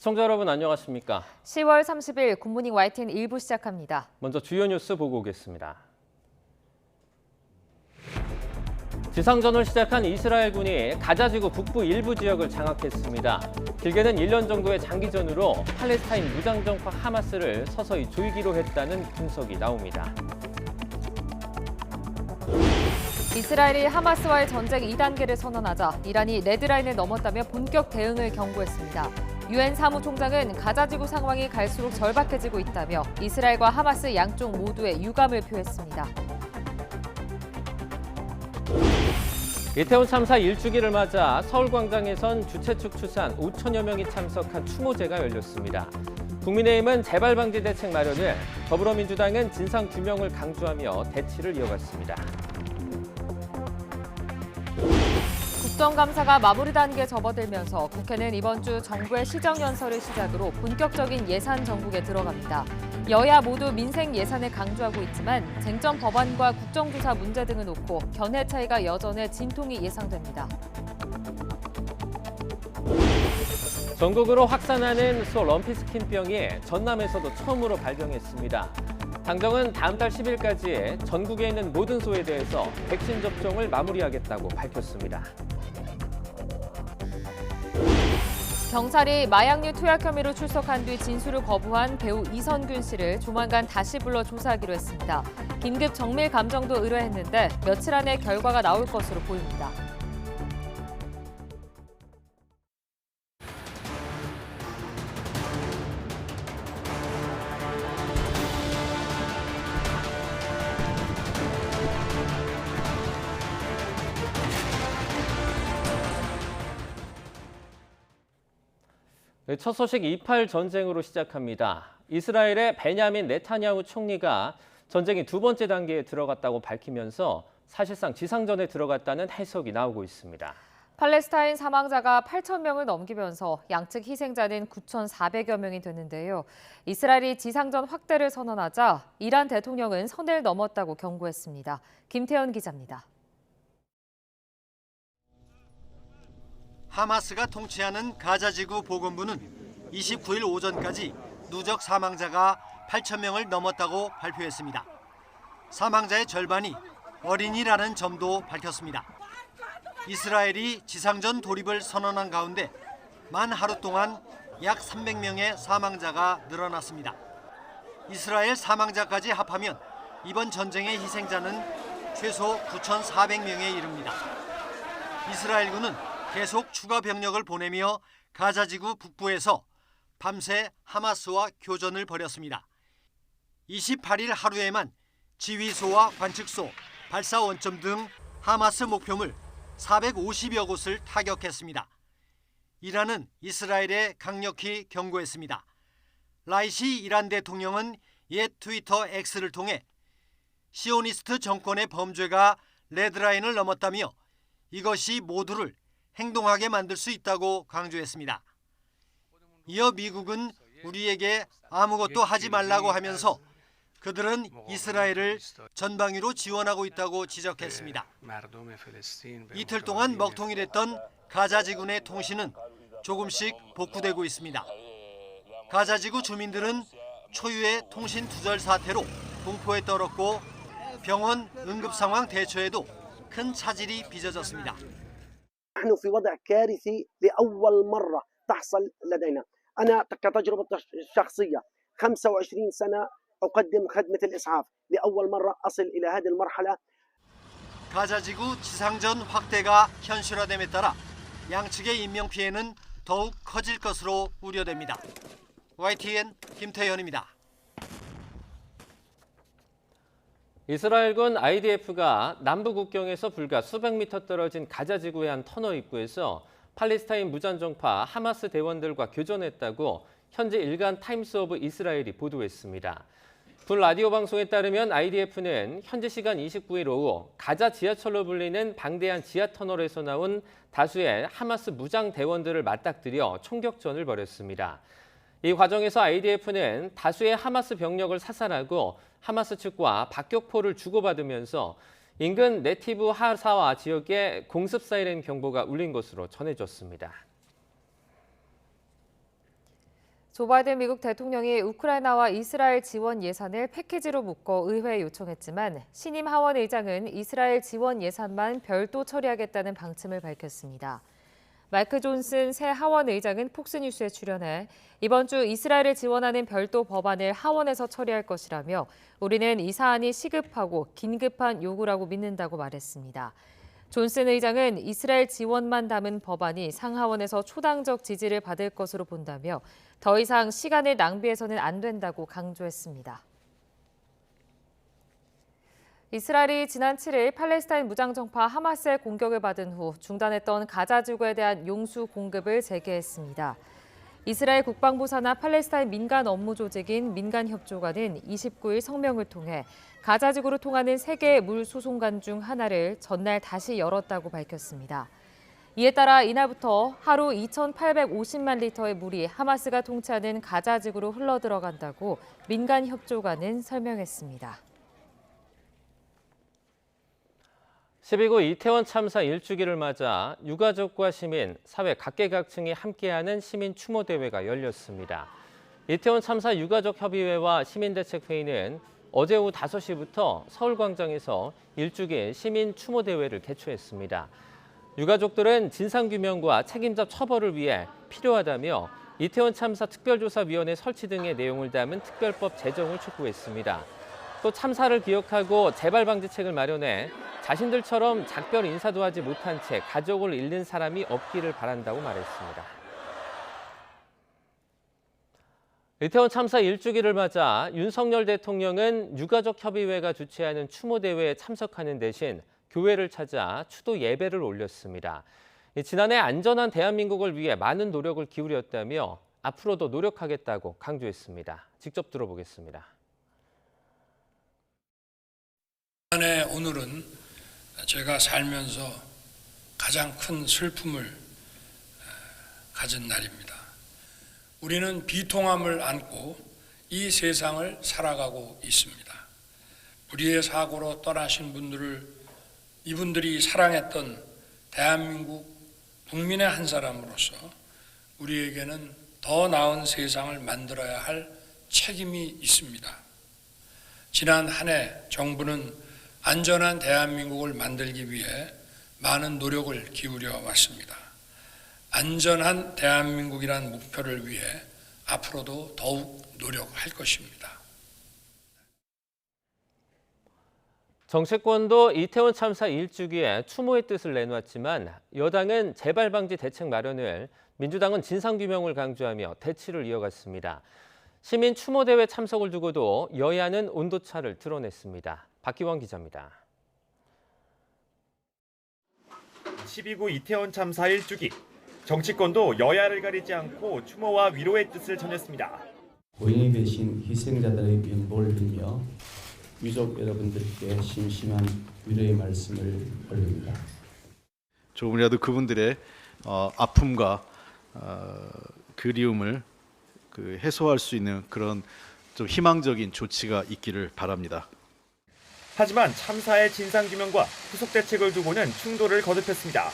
시청자 여러분 안녕하십니까? 10월 30일 굿모닝 YTN 1부 시작합니다. 먼저 주요 뉴스 보고 오겠습니다. 지상전을 시작한 이스라엘군이 가자지구 북부 일부 지역을 장악했습니다. 길게는 1년 정도의 장기전으로 팔레스타인 무장정파 하마스를 서서히 조이기로 했다는 분석이 나옵니다. 이스라엘이 하마스와의 전쟁 2단계를 선언하자 이란이 레드라인을 넘었다며 본격 대응을 경고했습니다. 유엔 사무총장은 가자지구 상황이 갈수록 절박해지고 있다며 이스라엘과 하마스 양쪽 모두에 유감을 표했습니다. 이태원 참사 1주기를 맞아 서울광장에선 주최 측 추산 5천여 명이 참석한 추모제가 열렸습니다. 국민의힘은 재발방지 대책 마련을, 더불어민주당은 진상규명을 강조하며 대치를 이어갔습니다. 국정감사가 마무리 단계에 접어들면서 국회는 이번 주 정부의 시정연설을 시작으로 본격적인 예산 정국에 들어갑니다. 여야 모두 민생 예산을 강조하고 있지만 쟁점 법안과 국정조사 문제 등을 놓고 견해 차이가 여전해 진통이 예상됩니다. 전국으로 확산하는 소 럼피스킨병이 전남에서도 처음으로 발병했습니다. 당정은 다음 달 10일까지 전국에 있는 모든 소에 대해서 백신 접종을 마무리하겠다고 밝혔습니다. 경찰이 마약류 투약 혐의로 출석한 뒤 진술을 거부한 배우 이선균 씨를 조만간 다시 불러 조사하기로 했습니다. 긴급 정밀 감정도 의뢰했는데 며칠 안에 결과가 나올 것으로 보입니다. 첫 소식 2.8 전쟁으로 시작합니다. 이스라엘의 베냐민 네타냐후 총리가 전쟁이 두 번째 단계에 들어갔다고 밝히면서 사실상 지상전에 들어갔다는 해석이 나오고 있습니다. 팔레스타인 사망자가 8천 명을 넘기면서 양측 희생자는 9,400여 명이 되는데요. 이스라엘이 지상전 확대를 선언하자 이란 대통령은 선을 넘었다고 경고했습니다. 김태현 기자입니다. 하마스가 통치하는 가자지구 보건부는 29일 오전까지 누적 사망자가 8천 명을 넘었다고 발표했습니다. 사망자의 절반이 어린이라는 점도 밝혔습니다. 이스라엘이 지상전 돌입을 선언한 가운데 만 하루 동안 약 300명의 사망자가 늘어났습니다. 이스라엘 사망자까지 합하면 이번 전쟁의 희생자는 최소 9,400명에 이릅니다. 이스라엘군은 계속 추가 병력을 보내며 가자지구 북부에서 밤새 하마스와 교전을 벌였습니다. 28일 하루에만 지휘소와 관측소, 발사 원점 등 하마스 목표물 450여 곳을 타격했습니다. 이란은 이스라엘에 강력히 경고했습니다. 라이시 이란 대통령은 옛 트위터 X를 통해 시오니스트 정권의 범죄가 레드라인을 넘었다며 이것이 모두를 행동하게 만들 수 있다고 강조했습니다. 이어 미국은 우리에게 아무것도 하지 말라고 하면서 그들은 이스라엘을 전방위로 지원하고 있다고 지적했습니다. 이틀 동안 먹통이랬던 가자지구 내 통신은 조금씩 복구되고 있습니다. 가자지구 주민들은 초유의 통신 두절 사태로 공포에 떨었고 병원 응급상황 대처에도 큰 차질이 빚어졌습니다. نحن في وضع كارثي لأول مرة تحصل لدينا. أنا كتجربة شخصية 25 سنة أقدم خدمة الإسعاف. لأول مرة أصل إلى هذه المرحلة. 가자지구 지상전 확대가 현실화됨에 따라 양측의 인명피해는 더욱 커질 것으로 우려됩니다. YTN 김태현입니다. 이스라엘군 IDF가 남부 국경에서 불과 수백 미터 떨어진 가자지구의 한 터널 입구에서 팔레스타인 무장정파 하마스 대원들과 교전했다고 현지 일간 타임스 오브 이스라엘이 보도했습니다. 군 라디오 방송에 따르면 IDF는 현지 시간 29일 오후 가자 지하철로 불리는 방대한 지하터널에서 나온 다수의 하마스 무장 대원들을 맞닥뜨려 총격전을 벌였습니다. 이 과정에서 IDF는 다수의 하마스 병력을 사살하고 하마스 측과 박격포를 주고받으면서 인근 네티브 하사와 지역에 공습 사이렌 경보가 울린 것으로 전해졌습니다. 조 바이든 미국 대통령이 우크라이나와 이스라엘 지원 예산을 패키지로 묶어 의회에 요청했지만 신임 하원 의장은 이스라엘 지원 예산만 별도 처리하겠다는 방침을 밝혔습니다. 마이크 존슨 새 하원 의장은 폭스뉴스에 출연해 이번 주 이스라엘을 지원하는 별도 법안을 하원에서 처리할 것이라며 우리는 이 사안이 시급하고 긴급한 요구라고 믿는다고 말했습니다. 존슨 의장은 이스라엘 지원만 담은 법안이 상하원에서 초당적 지지를 받을 것으로 본다며 더 이상 시간을 낭비해서는 안 된다고 강조했습니다. 이스라엘이 지난 7일 팔레스타인 무장정파 하마스의 공격을 받은 후 중단했던 가자 지구에 대한 용수 공급을 재개했습니다. 이스라엘 국방부 산하 팔레스타인 민간 업무 조직인 민간협조관은 29일 성명을 통해 가자 지구로 통하는 3개의 물 수송관 중 하나를 전날 다시 열었다고 밝혔습니다. 이에 따라 이날부터 하루 2,850만 리터의 물이 하마스가 통치하는 가자 지구로 흘러들어간다고 민간협조관은 설명했습니다. 12구 이태원 참사 1주기를 맞아 유가족과 시민, 사회 각계각층이 함께하는 시민 추모 대회가 열렸습니다. 이태원 참사 유가족 협의회와 시민대책회의는 어제 오후 5시부터 서울광장에서 1주기 시민 추모 대회를 개최했습니다. 유가족들은 진상규명과 책임자 처벌을 위해 필요하다며 이태원 참사 특별조사위원회 설치 등의 내용을 담은 특별법 제정을 촉구했습니다. 또 참사를 기억하고 재발 방지책을 마련해 자신들처럼 작별 인사도 하지 못한 채 가족을 잃는 사람이 없기를 바란다고 말했습니다. 이태원 참사 1주기를 맞아 윤석열 대통령은 유가족협의회가 주최하는 추모대회에 참석하는 대신 교회를 찾아 추도 예배를 올렸습니다. 지난해 안전한 대한민국을 위해 많은 노력을 기울였다며 앞으로도 노력하겠다고 강조했습니다. 직접 들어보겠습니다. 오늘은 제가 살면서 가장 큰 슬픔을 가진 날입니다. 우리는 비통함을 안고 이 세상을 살아가고 있습니다. 불의의 사고로 떠나신 이분들이 사랑했던 대한민국 국민의 한 사람으로서 우리에게는 더 나은 세상을 만들어야 할 책임이 있습니다. 지난 한 해 정부는 안전한 대한민국을 만들기 위해 많은 노력을 기울여 왔습니다. 안전한 대한민국이라는 목표를 위해 앞으로도 더욱 노력할 것입니다. 정치권도 이태원 참사 1주기에 추모의 뜻을 내놓았지만 여당은 재발 방지 대책 마련을, 민주당은 진상규명을 강조하며 대치를 이어갔습니다. 시민 추모대회 참석을 두고도 여야는 온도차를 드러냈습니다. 박기원 기자입니다. 12구 이태원 참사 1주기. 정치권도 여야를 가리지 않고 추모와 위로의 뜻을 전했습니다. 고인이 되신 희생자들의 명복을 빌며 유족 여러분들께 심심한 위로의 말씀을 올립니다. 조금이라도 그분들의 아픔과 그리움을 해소할 수 있는 그런 좀 희망적인 조치가 있기를 바랍니다. 하지만 참사의 진상규명과 후속 대책을 두고는 충돌을 거듭했습니다.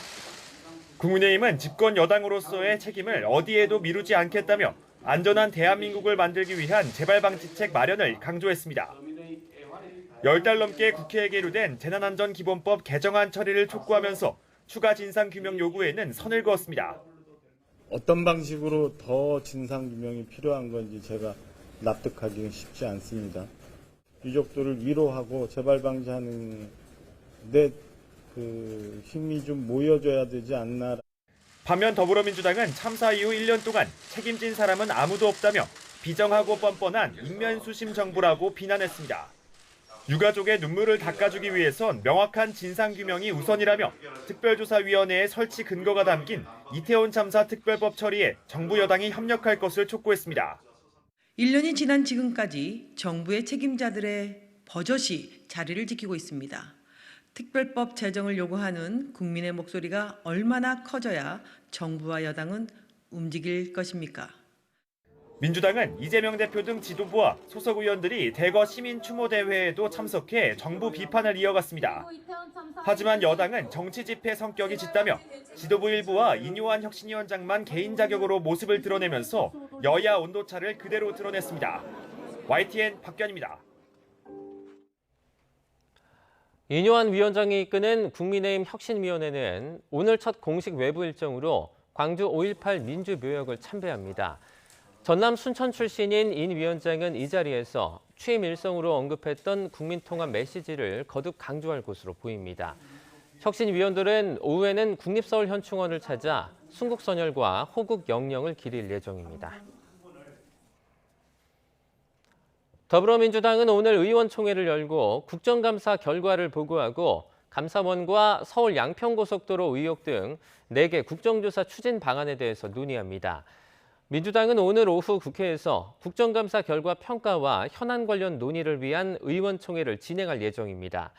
국민의힘은 집권 여당으로서의 책임을 어디에도 미루지 않겠다며 안전한 대한민국을 만들기 위한 재발방지책 마련을 강조했습니다. 10달 넘게 국회에 계류된 재난안전기본법 개정안 처리를 촉구하면서 추가 진상규명 요구에는 선을 그었습니다. 어떤 방식으로 더 진상규명이 필요한 건지 제가 납득하기는 쉽지 않습니다. 유족들을 위로하고 재발방지하는 데 힘이 좀 모여져야 되지 않나. 반면 더불어민주당은 참사 이후 1년 동안 책임진 사람은 아무도 없다며 비정하고 뻔뻔한 인면수심 정부라고 비난했습니다. 유가족의 눈물을 닦아주기 위해선 명확한 진상규명이 우선이라며 특별조사위원회의 설치 근거가 담긴 이태원 참사 특별법 처리에 정부 여당이 협력할 것을 촉구했습니다. 1년이 지난 지금까지 정부의 책임자들의 버젓이 자리를 지키고 있습니다. 특별법 제정을 요구하는 국민의 목소리가 얼마나 커져야 정부와 여당은 움직일 것입니까? 민주당은 이재명 대표 등 지도부와 소속 의원들이 대거 시민 추모 대회에도 참석해 정부 비판을 이어갔습니다. 하지만 여당은 정치 집회 성격이 짙다며 지도부 일부와 인요한 혁신위원장만 개인 자격으로 모습을 드러내면서 여야 온도차를 그대로 드러냈습니다. YTN 박견입니다. 인요한 위원장이 이끄는 국민의힘 혁신위원회는 오늘 첫 공식 외부 일정으로 광주 5.18 민주묘역을 참배합니다. 전남 순천 출신인 인 위원장은 이 자리에서 취임 일성으로 언급했던 국민통합 메시지를 거듭 강조할 것으로 보입니다. 혁신위원들은 오후에는 국립서울현충원을 찾아 순국선열과 호국 영령을 기릴 예정입니다. 더불어민주당은 오늘 의원총회를 열고 국정감사 결과를 보고하고 감사원과 서울 양평고속도로 의혹 등 4개 국정조사 추진 방안에 대해서 논의합니다. 민주당은 오늘 오후 국회에서 국정감사 결과 평가와 현안 관련 논의를 위한 의원총회를 진행할 예정입니다.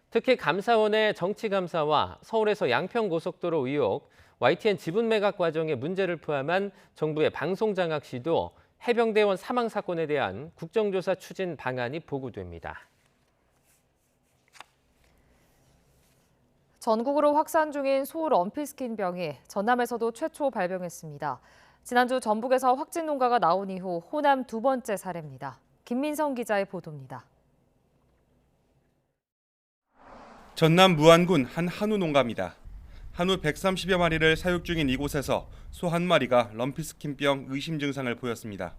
특히 감사원의 정치감사와 서울에서 양평고속도로 의혹, YTN 지분 매각 과정의 문제를 포함한 정부의 방송장악 시도, 해병대원 사망 사건에 대한 국정조사 추진 방안이 보고됩니다. 전국으로 확산 중인 소울 럼피스킨병이 전남에서도 최초 발병했습니다. 지난주 전북에서 확진 농가가 나온 이후 호남 두 번째 사례입니다. 김민성 기자의 보도입니다. 전남 무안군 한 한우 농가입니다. 한우 130여 마리를 사육 중인 이곳에서 소 한 마리가 럼피스킨병 의심 증상을 보였습니다.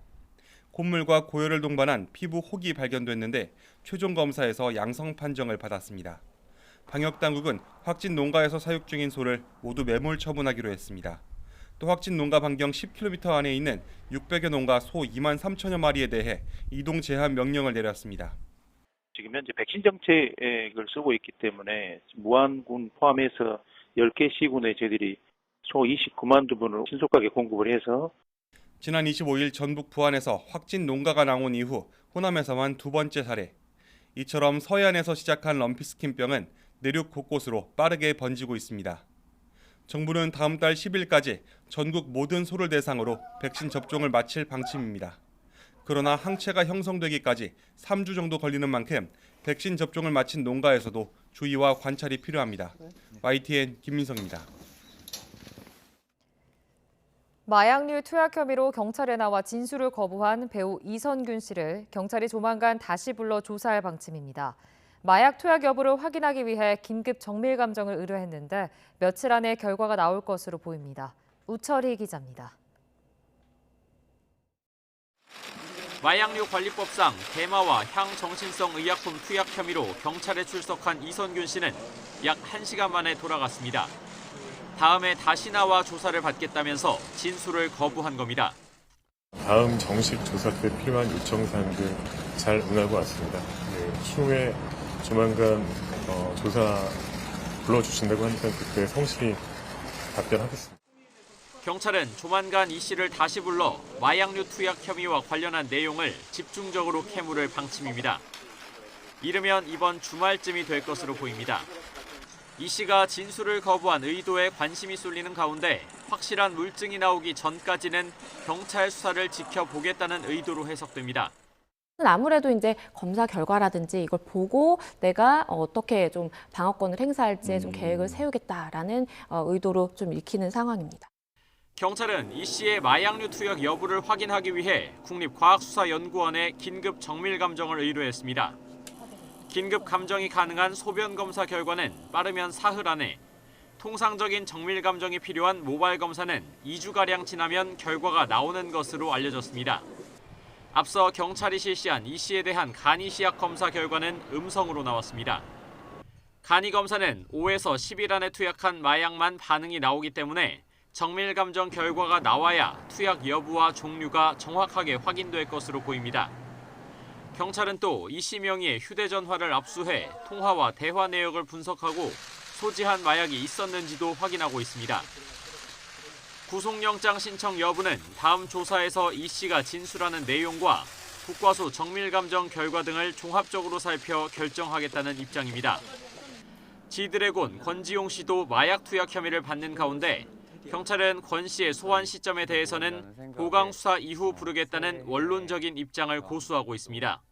콧물과 고열을 동반한 피부 혹이 발견됐는데 최종 검사에서 양성 판정을 받았습니다. 방역당국은 확진 농가에서 사육 중인 소를 모두 매몰 처분하기로 했습니다. 또 확진 농가 반경 10km 안에 있는 600여 농가 소 2만 3천여 마리에 대해 이동 제한 명령을 내렸습니다. 지금 현재 백신 정책을 쓰고 있기 때문에 무안군 포함해서 10개 시군에 저희들이 소 29만 두분을 신속하게 공급을 해서 지난 25일 전북 부안에서 확진 농가가 나온 이후 호남에서만 두 번째 사례. 이처럼 서해안에서 시작한 럼피스킨병은 내륙 곳곳으로 빠르게 번지고 있습니다. 정부는 다음 달 10일까지 전국 모든 소를 대상으로 백신 접종을 마칠 방침입니다. 그러나 항체가 형성되기까지 3주 정도 걸리는 만큼 백신 접종을 마친 농가에서도 주의와 관찰이 필요합니다. YTN 김민성입니다. 마약류 투약 혐의로 경찰에 나와 진술을 거부한 배우 이선균 씨를 경찰이 조만간 다시 불러 조사할 방침입니다. 마약 투약 여부를 확인하기 위해 긴급 정밀 감정을 의뢰했는데 며칠 안에 결과가 나올 것으로 보입니다. 우철희 기자입니다. 마약류 관리법상 대마와 향정신성 의약품 투약 혐의로 경찰에 출석한 이선균 씨는 약 1시간 만에 돌아갔습니다. 다음에 다시 나와 조사를 받겠다면서 진술을 거부한 겁니다. 다음 정식 조사 때 필요한 요청사항들 잘 응하고 왔습니다. 추후에 조만간 조사 불러주신다고 하니까 그때 성실히 답변하겠습니다. 경찰은 조만간 이 씨를 다시 불러 마약류 투약 혐의와 관련한 내용을 집중적으로 캐물을 방침입니다. 이르면 이번 주말쯤이 될 것으로 보입니다. 이 씨가 진술을 거부한 의도에 관심이 쏠리는 가운데 확실한 물증이 나오기 전까지는 경찰 수사를 지켜보겠다는 의도로 해석됩니다. 아무래도 이제 검사 결과라든지 이걸 보고 내가 어떻게 좀 방어권을 행사할지 좀 계획을 세우겠다라는 의도로 좀 읽히는 상황입니다. 경찰은 이 씨의 마약류 투약 여부를 확인하기 위해 국립과학수사연구원에 긴급 정밀감정을 의뢰했습니다. 긴급 감정이 가능한 소변 검사 결과는 빠르면 사흘 안에, 통상적인 정밀 감정이 필요한 모발 검사는 2주가량 지나면 결과가 나오는 것으로 알려졌습니다. 앞서 경찰이 실시한 이 씨에 대한 간이 시약 검사 결과는 음성으로 나왔습니다. 간이 검사는 5에서 10일 안에 투약한 마약만 반응이 나오기 때문에 정밀 감정 결과가 나와야 투약 여부와 종류가 정확하게 확인될 것으로 보입니다. 경찰은 또 이 씨 명의의 휴대전화를 압수해 통화와 대화 내역을 분석하고 소지한 마약이 있었는지도 확인하고 있습니다. 구속영장 신청 여부는 다음 조사에서 이 씨가 진술하는 내용과 국과수 정밀감정 결과 등을 종합적으로 살펴 결정하겠다는 입장입니다. 지드래곤 권지용 씨도 마약 투약 혐의를 받는 가운데 경찰은 권 씨의 소환 시점에 대해서는 보강 수사 이후 부르겠다는 원론적인 입장을 고수하고 있습니다.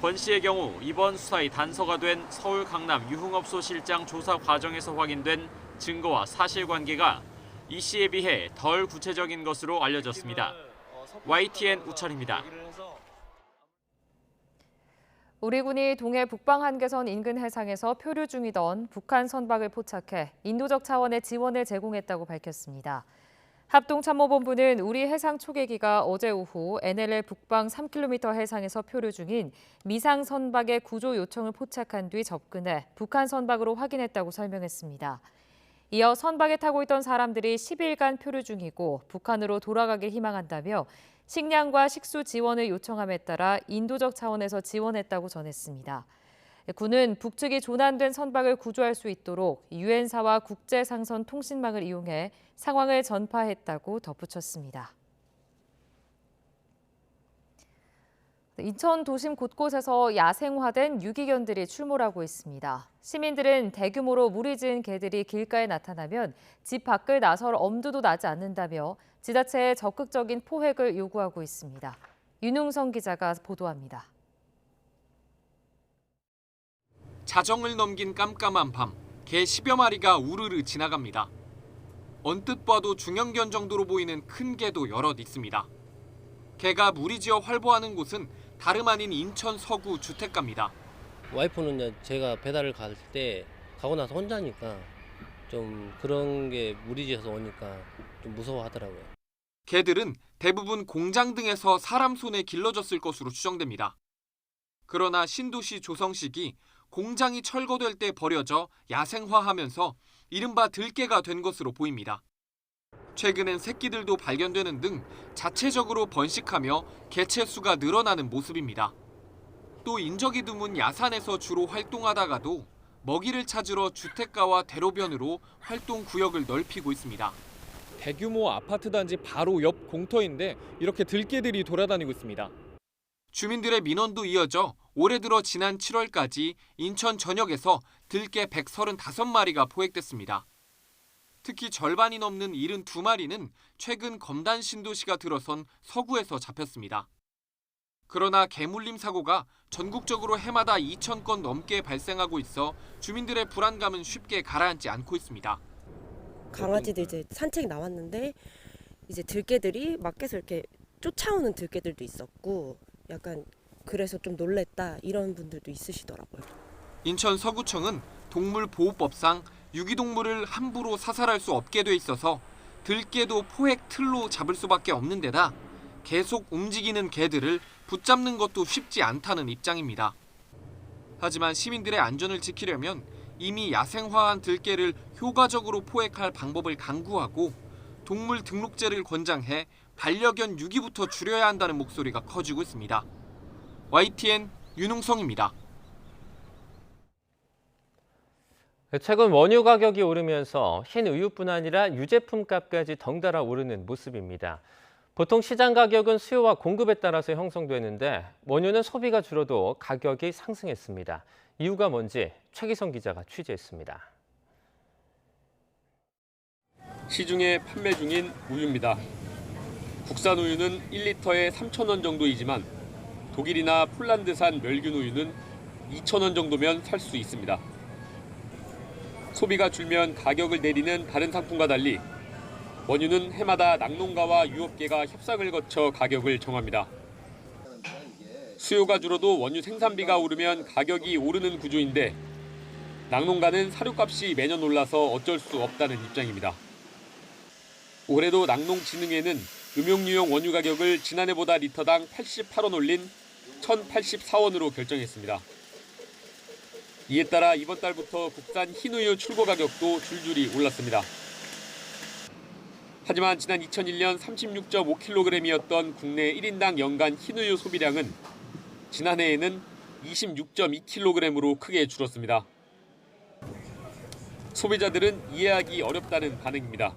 권 씨의 경우 이번 수사의 단서가 된 서울 강남 유흥업소 실장 조사 과정에서 확인된 증거와 사실관계가 이 씨에 비해 덜 구체적인 것으로 알려졌습니다. YTN 우철입니다. 우리 군이 동해 북방 한계선 인근 해상에서 표류 중이던 북한 선박을 포착해 인도적 차원의 지원을 제공했다고 밝혔습니다. 합동참모본부는 우리 해상 초계기가 어제 오후 NLL 북방 3km 해상에서 표류 중인 미상 선박의 구조 요청을 포착한 뒤 접근해 북한 선박으로 확인했다고 설명했습니다. 이어 선박에 타고 있던 사람들이 10일간 표류 중이고 북한으로 돌아가길 희망한다며 식량과 식수 지원을 요청함에 따라 인도적 차원에서 지원했다고 전했습니다. 군은 북측이 조난된 선박을 구조할 수 있도록 유엔사와 국제상선 통신망을 이용해 상황을 전파했다고 덧붙였습니다. 인천 도심 곳곳에서 야생화된 유기견들이 출몰하고 있습니다. 시민들은 대규모로 무리 지은 개들이 길가에 나타나면 집 밖을 나설 엄두도 나지 않는다며 지자체에 적극적인 포획을 요구하고 있습니다. 윤웅성 기자가 보도합니다. 자정을 넘긴 깜깜한 밤, 개 10여 마리가 우르르 지나갑니다. 언뜻 봐도 중형견 정도로 보이는 큰 개도 여럿 있습니다. 개가 무리지어 활보하는 곳은 다름 아닌 인천 서구 주택가입니다. 와이프는 제가 배달을 갈 때 가고 나서 혼자니까 좀 그런 게 무리지어서 오니까 좀 무서워하더라고요. 개들은 대부분 공장 등에서 사람 손에 길러졌을 것으로 추정됩니다. 그러나 신도시 조성식이 공장이 철거될 때 버려져 야생화하면서 이른바 들개가 된 것으로 보입니다. 최근엔 새끼들도 발견되는 등 자체적으로 번식하며 개체 수가 늘어나는 모습입니다. 또 인적이 드문 야산에서 주로 활동하다가도 먹이를 찾으러 주택가와 대로변으로 활동 구역을 넓히고 있습니다. 대규모 아파트 단지 바로 옆 공터인데 이렇게 들개들이 돌아다니고 있습니다. 주민들의 민원도 이어져 올해 들어 지난 7월까지 인천 전역에서 들개 135마리가 포획됐습니다. 특히 절반이 넘는 72마리는 최근 검단 신도시가 들어선 서구에서 잡혔습니다. 그러나 개물림 사고가 전국적으로 해마다 2,000건 넘게 발생하고 있어 주민들의 불안감은 쉽게 가라앉지 않고 있습니다. 강아지들 이제 산책 나왔는데 이제 들개들이 밖에서 이렇게 쫓아오는 들개들도 있었고 약간 그래서 좀 놀랬다 이런 분들도 있으시더라고요. 인천 서구청은 동물보호법상 유기동물을 함부로 사살할 수 없게 돼 있어서 들개도 포획 틀로 잡을 수밖에 없는 데다 계속 움직이는 개들을 붙잡는 것도 쉽지 않다는 입장입니다. 하지만 시민들의 안전을 지키려면 이미 야생화한 들개를 효과적으로 포획할 방법을 강구하고 동물 등록제를 권장해 반려견 유기부터 줄여야 한다는 목소리가 커지고 있습니다. YTN 윤웅성입니다. 최근 원유 가격이 오르면서 흰 우유뿐 아니라 유제품 값까지 덩달아 오르는 모습입니다. 보통 시장 가격은 수요와 공급에 따라서 형성되는데 원유는 소비가 줄어도 가격이 상승했습니다. 이유가 뭔지 최기성 기자가 취재했습니다. 시중에 판매 중인 우유입니다. 국산 우유는 1리터에 3,000원 정도이지만 독일이나 폴란드산 멸균 우유는 2,000원 정도면 살 수 있습니다. 소비가 줄면 가격을 내리는 다른 상품과 달리 원유는 해마다 낙농가와 유업계가 협상을 거쳐 가격을 정합니다. 수요가 줄어도 원유 생산비가 오르면 가격이 오르는 구조인데 낙농가는 사료값이 매년 올라서 어쩔 수 없다는 입장입니다. 올해도 낙농진흥회는 음용유용 원유 가격을 지난해보다 리터당 88원 올린 1,084원으로 결정했습니다. 이에 따라 이번 달부터 국산 흰우유 출고 가격도 줄줄이 올랐습니다. 하지만 지난 2001년 36.5kg이었던 국내 1인당 연간 흰우유 소비량은 지난해에는 26.2kg으로 크게 줄었습니다. 소비자들은 이해하기 어렵다는 반응입니다.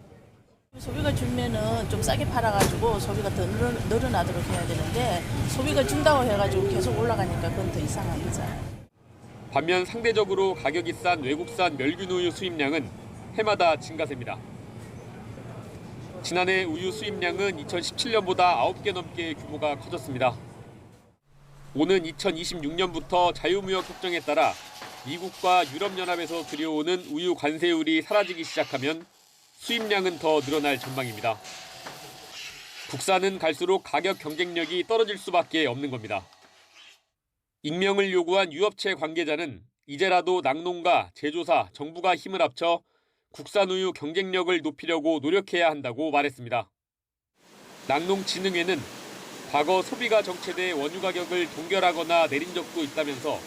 소비가 줄면은 좀 싸게 팔아가지고 소비가 더 늘어나도록 해야 되는데 소비가 준다고 해가지고 계속 올라가니까 그건 더 이상한 거잖아요. 반면 상대적으로 가격이 싼 외국산 멸균 우유 수입량은 해마다 증가세입니다. 지난해 우유 수입량은 2017년보다 9개 넘게 규모가 커졌습니다. 오는 2026년부터 자유무역 협정에 따라 미국과 유럽연합에서 들여오는 우유 관세율이 사라지기 시작하면 수입량은 더 늘어날 전망입니다. 국산은 갈수록 가격 경쟁력이 떨어질 수밖에 없는 겁니다. 익명을 요구한 유업체 관계자는 이제라도 낙농가, 제조사, 정부가 힘을 합쳐 국산 우유 경쟁력을 높이려고 노력해야 한다고 말했습니다. 낙농진흥회는 과거 소비가 정체돼 원유 가격을 동결하거나 내린 적도 있다면서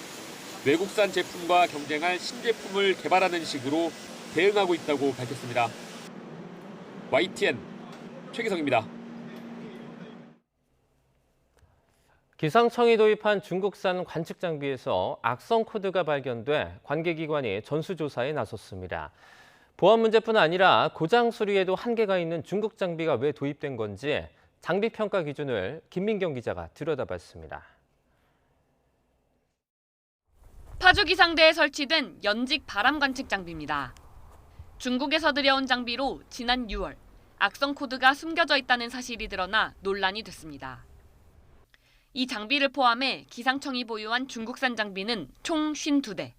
외국산 제품과 경쟁할 신제품을 개발하는 식으로 대응하고 있다고 밝혔습니다. YTN 최기성입니다. 기상청이 도입한 중국산 관측 장비에서 악성 코드가 발견돼 관계기관이 전수조사에 나섰습니다. 보안 문제뿐 아니라 고장 수리에도 한계가 있는 중국 장비가 왜 도입된 건지 장비 평가 기준을 김민경 기자가 들여다봤습니다. 파주 기상대에 설치된 연직 바람 관측 장비입니다. 중국에서 들여온 장비로 지난 6월 악성 코드가 숨겨져 있다는 사실이 드러나 논란이 됐습니다. 이 장비를 포함해 기상청이 보유한 중국산 장비는 총 52대,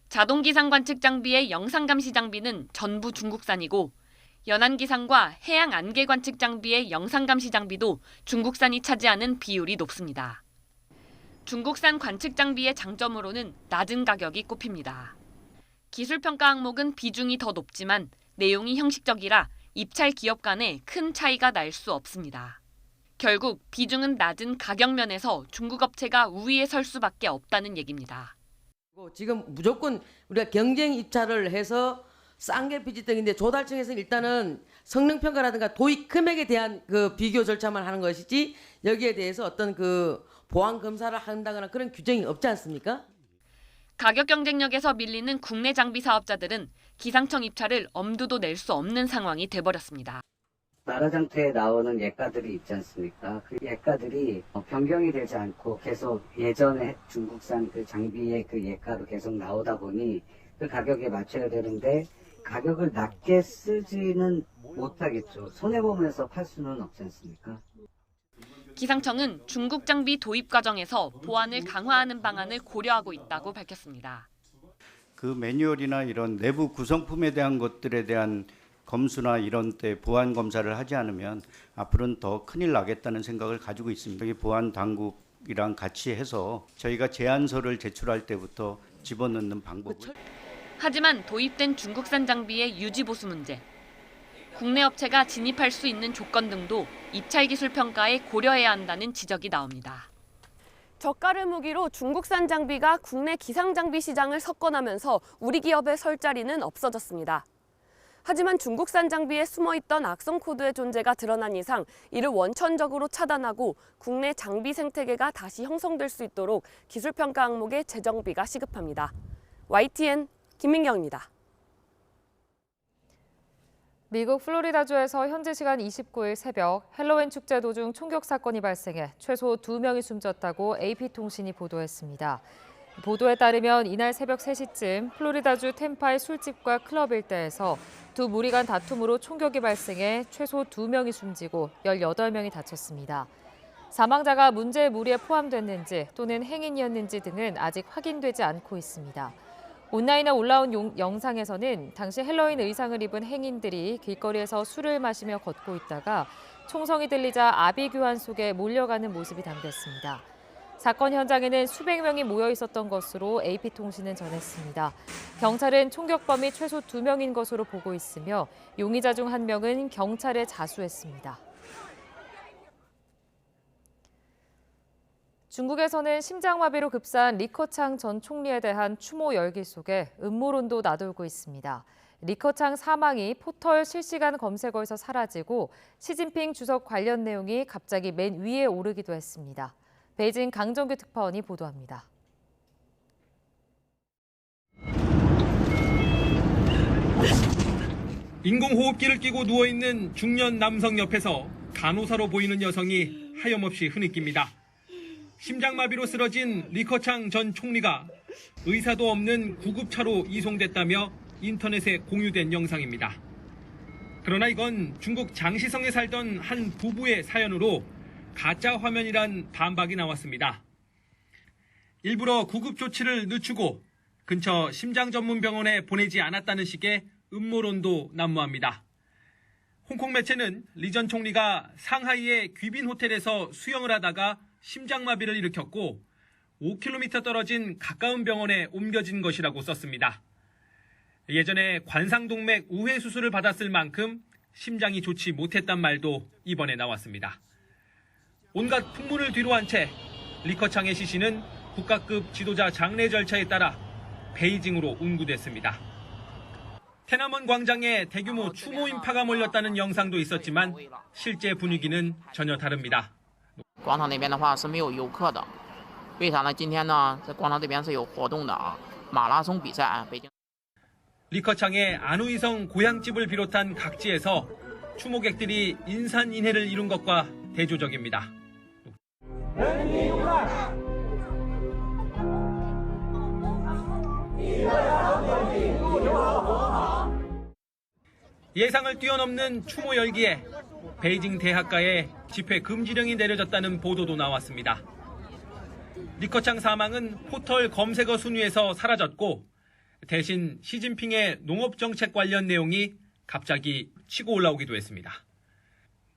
자동 기상 관측 장비의 영상 감시 장비는 전부 중국산이고 연안 기상과 해양 안개 관측 장비의 영상 감시 장비도 중국산이 차지하는 비율이 높습니다. 중국산 관측 장비의 장점으로는 낮은 가격이 꼽힙니다. 기술평가 항목은 비중이 더 높지만 내용이 형식적이라 입찰 기업 간에 큰 차이가 날 수 없습니다. 결국 비중은 낮은 가격 면에서 중국 업체가 우위에 설 수밖에 없다는 얘기입니다. 지금 무조건 우리가 경쟁 입찰을 해서 싼 게 비지떡인데 조달청에서는 일단은 성능평가라든가 도입 금액에 대한 그 비교 절차만 하는 것이지 여기에 대해서 어떤 그 보안 검사를 한다거나 그런 규정이 없지 않습니까? 가격 경쟁력에서 밀리는 국내 장비 사업자들은 기상청 입찰을 엄두도 낼 수 없는 상황이 돼버렸습니다. 나라장터에 나오는 예가들이 있지 않습니까? 그 예가들이 변경이 되지 않고 계속 예전에 중국산 그 장비의 그 예가로 계속 나오다 보니 그 가격에 맞춰야 되는데 가격을 낮게 쓰지는 못하겠죠. 손해보면서 팔 수는 없지 않습니까? 기상청은 중국 장비 도입 과정에서 보안을 강화하는 방안을 고려하고 있다고 밝혔습니다. 그 매뉴얼이나 이런 내부 구성품에 대한 것들에 대한 검수나 이런 때 보안 검사를 하지 않으면 앞으로는 더 큰일 나겠다는 생각을 가지고 있습니다. 여기 보안 당국이랑 같이 해서 저희가 제안서를 제출할 때부터 집어넣는 방법을. 하지만 도입된 중국산 장비의 유지 보수 문제, 국내 업체가 진입할 수 있는 조건 등도 입찰 기술 평가에 고려해야 한다는 지적이 나옵니다. 저가를 무기로 중국산 장비가 국내 기상 장비 시장을 석권하면서 우리 기업의 설 자리는 없어졌습니다. 하지만 중국산 장비에 숨어있던 악성 코드의 존재가 드러난 이상 이를 원천적으로 차단하고 국내 장비 생태계가 다시 형성될 수 있도록 기술평가 항목의 재정비가 시급합니다. YTN 김민경입니다. 미국 플로리다주에서 현지 시간 29일 새벽 헬로윈 축제 도중 총격 사건이 발생해 최소 2명이 숨졌다고 AP통신이 보도했습니다. 보도에 따르면 이날 새벽 3시쯤 플로리다주 템파의 술집과 클럽 일대에서 두 무리 간 다툼으로 총격이 발생해 최소 2명이 숨지고 18명이 다쳤습니다. 사망자가 문제의 무리에 포함됐는지 또는 행인이었는지 등은 아직 확인되지 않고 있습니다. 온라인에 올라온 영상에서는 당시 헬로윈 의상을 입은 행인들이 길거리에서 술을 마시며 걷고 있다가 총성이 들리자 아비규환 속에 몰려가는 모습이 담겼습니다. 사건 현장에는 수백 명이 모여 있었던 것으로 AP통신은 전했습니다. 경찰은 총격범이 최소 2명인 것으로 보고 있으며 용의자 중 1명은 경찰에 자수했습니다. 중국에서는 심장마비로 급사한 리커창 전 총리에 대한 추모 열기 속에 음모론도 나돌고 있습니다. 리커창 사망이 포털 실시간 검색어에서 사라지고 시진핑 주석 관련 내용이 갑자기 맨 위에 오르기도 했습니다. 베이징 강정규 특파원이 보도합니다. 인공호흡기를 끼고 누워있는 중년 남성 옆에서 간호사로 보이는 여성이 하염없이 흐느낍니다. 심장마비로 쓰러진 리커창 전 총리가 의사도 없는 구급차로 이송됐다며 인터넷에 공유된 영상입니다. 그러나 이건 중국 장시성에 살던 한 부부의 사연으로 가짜 화면이란 반박이 나왔습니다. 일부러 구급 조치를 늦추고 근처 심장 전문 병원에 보내지 않았다는 식의 음모론도 난무합니다. 홍콩 매체는 리 전 총리가 상하이의 귀빈 호텔에서 수영을 하다가 심장마비를 일으켰고 5km 떨어진 가까운 병원에 옮겨진 것이라고 썼습니다. 예전에 관상동맥 우회 수술을 받았을 만큼 심장이 좋지 못했단 말도 이번에 나왔습니다. 온갖 풍문을 뒤로한 채 리커창의 시신은 국가급 지도자 장례 절차에 따라 베이징으로 운구됐습니다. 테나먼 광장에 대규모 추모 인파가 몰렸다는 영상도 있었지만 실제 분위기는 전혀 다릅니다. 广场那边的话是没有游客的，为啥呢？今天呢，在广场这边是有活动的啊，马拉松比赛，北京。 리커창의 안우이성 고향집을 비롯한 각지에서 추모객들이 인산인해를 이룬 것과 대조적입니다. 예상을 뛰어넘는 추모 열기에 베이징 대학가에 집회 금지령이 내려졌다는 보도도 나왔습니다. 리커창 사망은 포털 검색어 순위에서 사라졌고 대신 시진핑의 농업정책 관련 내용이 갑자기 치고 올라오기도 했습니다.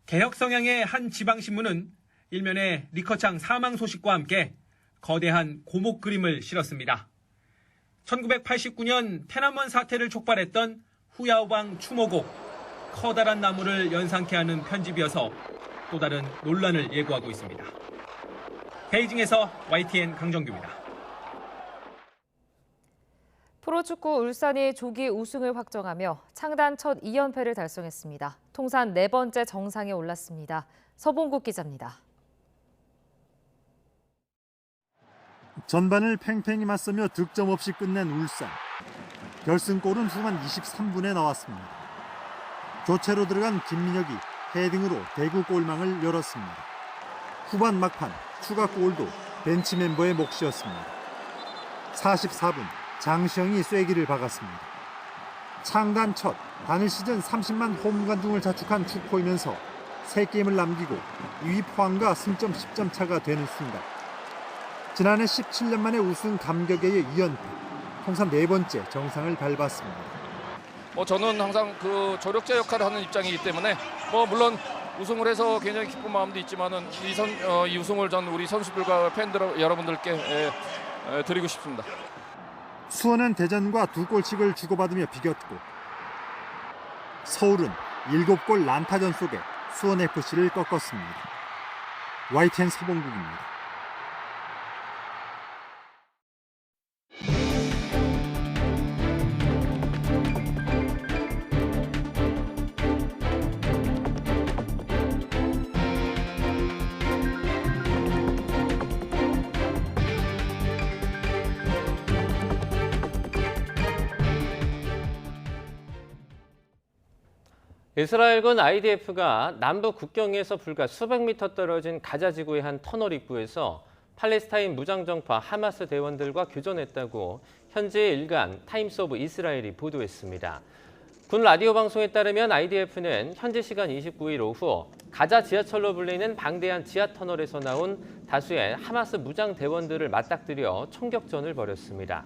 개혁 성향의 한 지방신문은 일면에 리커창 사망 소식과 함께 거대한 고목 그림을 실었습니다. 1989년 테나먼 사태를 촉발했던 후야오방 추모곡 커다란 나무를 연상케 하는 편집이어서 또 다른 논란을 예고하고 있습니다. 베이징에서 YTN 강정규입니다. 프로축구 울산이 조기 우승을 확정하며 창단 첫 2연패를 달성했습니다. 통산 4번째 정상에 올랐습니다. 서봉국 기자입니다. 전반을 팽팽히 맞서며 득점 없이 끝낸 울산. 결승골은 후반 23분에 나왔습니다. 교체로 들어간 김민혁이 헤딩으로 대구 골망을 열었습니다. 후반 막판 추가골도 벤치 멤버의 몫이었습니다. 44분 장시영이 쐐기를 박았습니다. 창단 첫 단일 시즌 30만 홈 관중을 자축한 축포이면서 3게임을 남기고 2위 포항과 승점 10점 차가 되는 순간 지난해 17년 만에 우승 감격의 2연패, 통산 4번째 정상을 밟았습니다. 저는 항상 그 조력자 역할을 하는 입장이기 때문에 물론 우승을 해서 굉장히 기쁜 마음도 있지만은 이 우승을 전 우리 선수들과 팬들 여러분들께 드리고 싶습니다. 수원은 대전과 2골씩을 주고받으며 비겼고 서울은 7골 난타전 속에 수원FC를 꺾었습니다. YTN 서봉국입니다. 이스라엘군 IDF가 남북 국경에서 불과 수백 미터 떨어진 가자 지구의 한 터널 입구에서 팔레스타인 무장정파 하마스 대원들과 교전했다고 현지 일간 타임스 오브 이스라엘이 보도했습니다. 군 라디오 방송에 따르면 IDF는 현지 시간 29일 오후 가자 지하철로 불리는 방대한 지하 터널에서 나온 다수의 하마스 무장 대원들을 맞닥뜨려 총격전을 벌였습니다.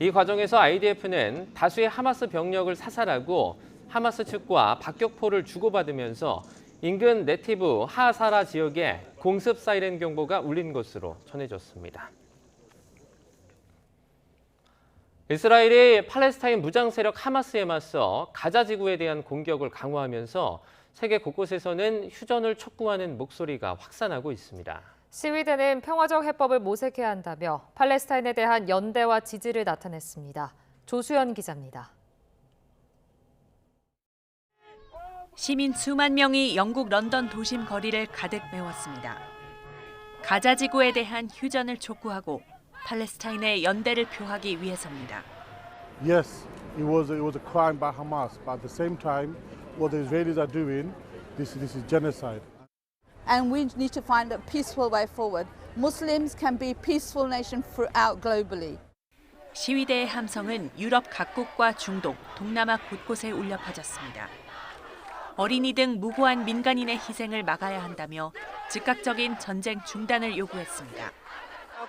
이 과정에서 IDF는 다수의 하마스 병력을 사살하고 하마스 측과 박격포를 주고받으면서 인근 네티브 하사라 지역에 공습 사이렌 경보가 울린 것으로 전해졌습니다. 이스라엘이 팔레스타인 무장 세력 하마스에 맞서 가자 지구에 대한 공격을 강화하면서 세계 곳곳에서는 휴전을 촉구하는 목소리가 확산하고 있습니다. 시위대는 평화적 해법을 모색해야 한다며 팔레스타인에 대한 연대와 지지를 나타냈습니다. 조수연 기자입니다. 시민 수만 명이 영국 런던 도심 거리를 가득 메웠습니다. 가자 지구에 대한 휴전을 촉구하고 팔레스타인의 연대를 표하기 위해서입니다. Yes, it was a crime by Hamas, but at the same time, what the Israelis are doing, this is genocide. And we need to find a peaceful way forward. Muslims can be a peaceful nation throughout globally. 시위대의 함성은 유럽 각국과 중동, 동남아 곳곳에 울려 퍼졌습니다. 어린이 등 무고한 민간인의 희생을 막아야 한다며 즉각적인 전쟁 중단을 요구했습니다.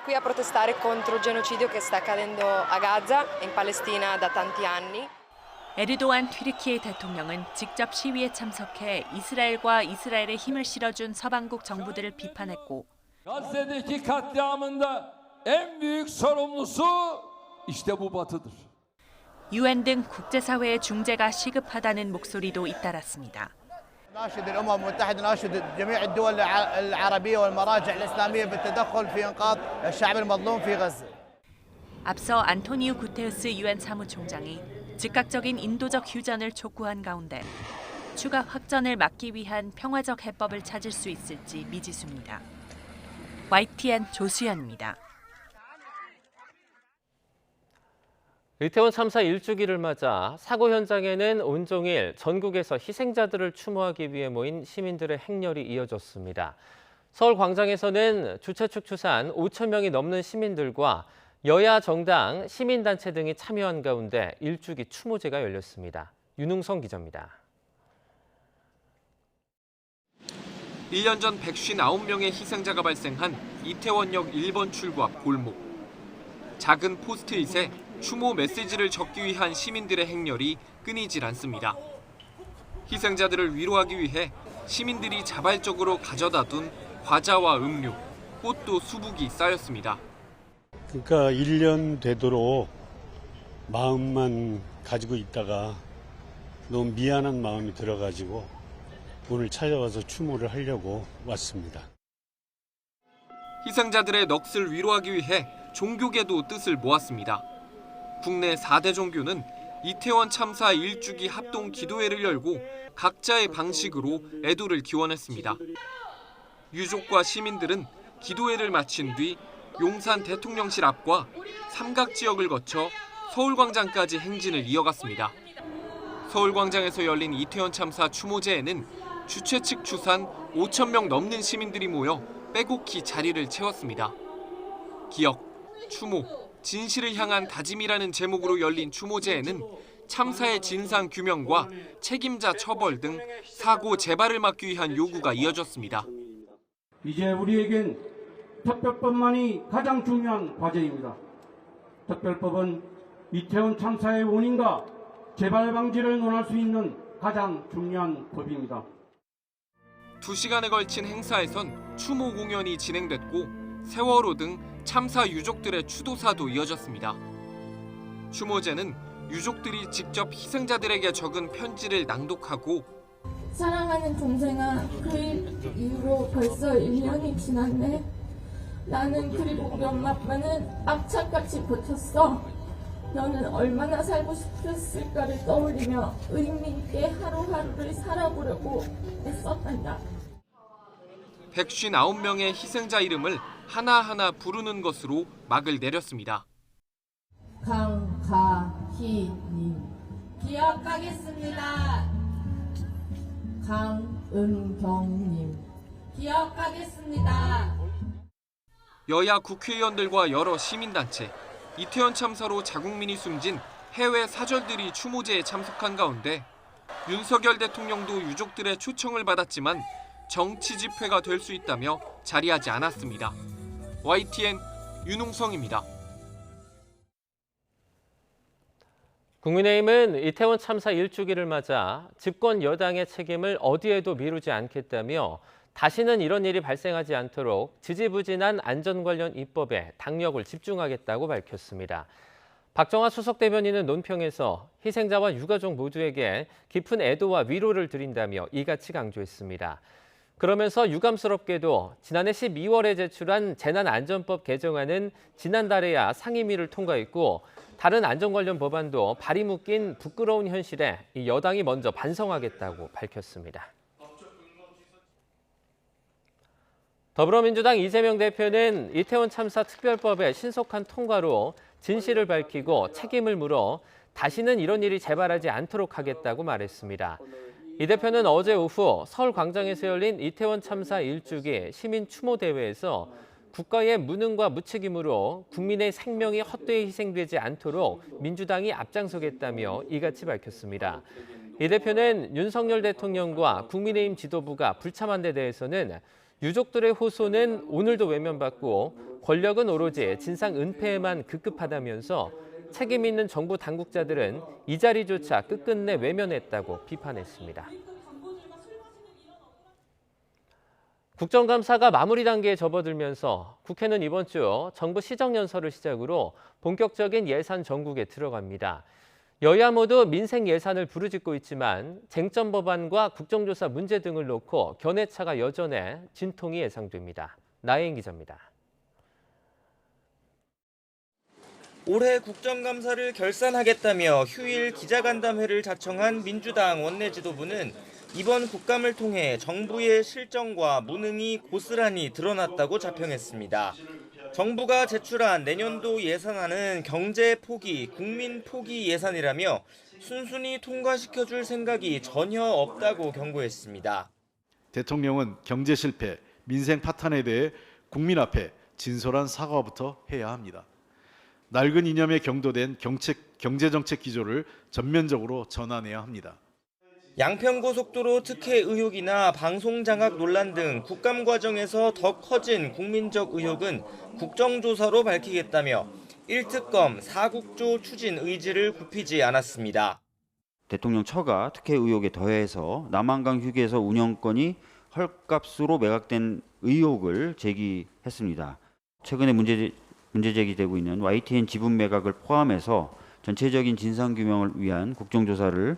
Qui a protestare contro il genocidio che sta accadendo a Gaza, in Palestina da tanti anni. 에르도안 튀르키예 대통령은 직접 시위에 참석해 이스라엘과 이스라엘에 힘을 실어준 서방국 정부들을 비판했고 Gazze'deki katliamın da en büyük sorumlusu işte bu batıdır. UN 등 국제사회의 중재가 시급하다는 목소리도 잇따랐습니다. ناشد الأمم المتحدة ناشد جميع الدول العربية والمراجع الإسلامية بالتدخل في إنقاذ الشعب المظلوم في غزة. 앞서 안토니우 구테르스 UN 사무총장이 즉각적인 인도적 휴전을 촉구한 가운데 추가 확전을 막기 위한 평화적 해법을 찾을 수 있을지 미지수입니다. YTN 조수연입니다. 이태원 참사 1주기를 맞아 사고 현장에는 온종일 전국에서 희생자들을 추모하기 위해 모인 시민들의 행렬이 이어졌습니다. 서울 광장에서는 주최 측 추산 5천 명이 넘는 시민들과 여야 정당, 시민단체 등이 참여한 가운데 1주기 추모제가 열렸습니다. 윤웅성 기자입니다. 1년 전 159명의 희생자가 발생한 이태원역 1번 출구 앞 골목. 작은 포스트잇에 추모 메시지를 적기 위한 시민들의 행렬이 끊이질 않습니다. 희생자들을 위로하기 위해 시민들이 자발적으로 가져다 둔 과자와 음료, 꽃도 수북이 쌓였습니다. 그러니까 1년 되도록 마음만 가지고 있다가 너무 미안한 마음이 들어가지고 오늘 찾아와서 추모를 하려고 왔습니다. 희생자들의 넋을 위로하기 위해 종교계도 뜻을 모았습니다. 국내 4대 종교는 이태원 참사 1주기 합동 기도회를 열고 각자의 방식으로 애도를 기원했습니다. 유족과 시민들은 기도회를 마친 뒤 용산 대통령실 앞과 삼각지역을 거쳐 서울광장까지 행진을 이어갔습니다. 서울광장에서 열린 이태원 참사 추모제에는 주최 측 추산 5천 명 넘는 시민들이 모여 빼곡히 자리를 채웠습니다. 기억, 추모, 진실을 향한 다짐이라는 제목으로 열린 추모제에는 참사의 진상 규명과 책임자 처벌 등 사고 재발을 막기 위한 요구가 이어졌습니다. 이제 우리에겐 특별법만이 가장 중요한 과제입니다. 특별법은 이태원 참사의 원인과 재발 방지를 논할 수 있는 가장 중요한 법입니다. 2시간에 걸친 행사에선 추모 공연이 진행됐고 세월호 등 참사 유족들의 추도사도 이어졌습니다. 추모제는 유족들이 직접 희생자들에게 적은 편지를 낭독하고 사랑하는 동생아, 그 이후로 벌써 1년이 지났네. 나는 그리고 우리 엄마 아빠는 악착같이 버텼어. 너는 얼마나 살고 싶었을까를 떠올리며 의미 있게 하루하루를 살아보려고 애썼단다. 159명의 희생자 이름을 하나하나 부르는 것으로 막을 내렸습니다. 강가희님 기억하겠습니다. 강은경님 기억하겠습니다. 여야 국회의원들과 여러 시민단체, 이태원 참사로 자국민이 숨진 해외 사절들이 추모제에 참석한 가운데 윤석열 대통령도 유족들의 초청을 받았지만 정치 집회가 될 수 있다며 자리하지 않았습니다. YTN 윤웅성입니다. 국민의힘은 이태원 참사 1주기를 맞아 집권 여당의 책임을 어디에도 미루지 않겠다며 다시는 이런 일이 발생하지 않도록 지지부진한 안전 관련 입법에 당력을 집중하겠다고 밝혔습니다. 박정화 수석 대변인은 논평에서 희생자와 유가족 모두에게 깊은 애도와 위로를 드린다며 이같이 강조했습니다. 그러면서 유감스럽게도 지난해 12월에 제출한 재난안전법 개정안은 지난달에야 상임위를 통과했고 다른 안전 관련 법안도 발이 묶인 부끄러운 현실에 이 여당이 먼저 반성하겠다고 밝혔습니다. 더불어민주당 이재명 대표는 이태원 참사 특별법의 신속한 통과로 진실을 밝히고 책임을 물어 다시는 이런 일이 재발하지 않도록 하겠다고 말했습니다. 이 대표는 어제 오후 서울 광장에서 열린 이태원 참사 1주기 시민 추모 대회에서 국가의 무능과 무책임으로 국민의 생명이 헛되이 희생되지 않도록 민주당이 앞장서겠다며 이같이 밝혔습니다. 이 대표는 윤석열 대통령과 국민의힘 지도부가 불참한 데 대해서는 유족들의 호소는 오늘도 외면받고 권력은 오로지 진상 은폐에만 급급하다면서 책임 있는 정부 당국자들은 이 자리조차 끝끝내 외면했다고 비판했습니다. 국정감사가 마무리 단계에 접어들면서 국회는 이번 주 정부 시정연설을 시작으로 본격적인 예산 전국에 들어갑니다. 여야 모두 민생 예산을 부르짖고 있지만 쟁점 법안과 국정조사 문제 등을 놓고 견해차가 여전해 진통이 예상됩니다. 나혜인 기자입니다. 올해 국정감사를 결산하겠다며 휴일 기자간담회를 자청한 민주당 원내지도부는 이번 국감을 통해 정부의 실정과 무능이 고스란히 드러났다고 자평했습니다. 정부가 제출한 내년도 예산안은 경제 포기, 국민 포기 예산이라며 순순히 통과시켜줄 생각이 전혀 없다고 경고했습니다. 대통령은 경제 실패, 민생 파탄에 대해 국민 앞에 진솔한 사과부터 해야 합니다. 낡은 이념에 경도된 경제정책 기조를 전면적으로 전환해야 합니다. 양평고속도로 특혜 의혹이나 방송장악 논란 등 국감 과정에서 더 커진 국민적 의혹은 국정조사로 밝히겠다며 1특검 4국조 추진 의지를 굽히지 않았습니다. 대통령 처가 특혜 의혹에 더해서 남한강 휴게소 운영권이 헐값으로 매각된 의혹을 제기했습니다. 최근에 문제 제기되고 있는 YTN 지분 매각을 포함해서 전체적인 진상규명을 위한 국정조사를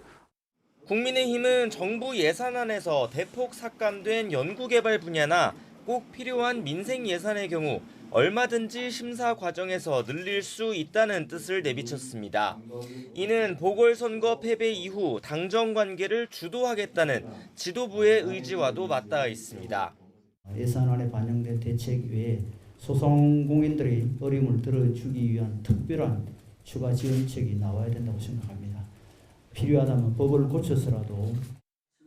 국민의힘은 정부 예산안에서 대폭 삭감된 연구개발 분야나 꼭 필요한 민생 예산의 경우 얼마든지 심사 과정에서 늘릴 수 있다는 뜻을 내비쳤습니다. 이는 보궐선거 패배 이후 당정 관계를 주도하겠다는 지도부의 의지와도 맞닿아 있습니다. 예산안에 반영된 대책 외에 소상공인들의 어려움을 들어주기 위한 특별한 추가 지원책이 나와야 된다고 생각합니다. 필요하다면 법을 고쳐서라도.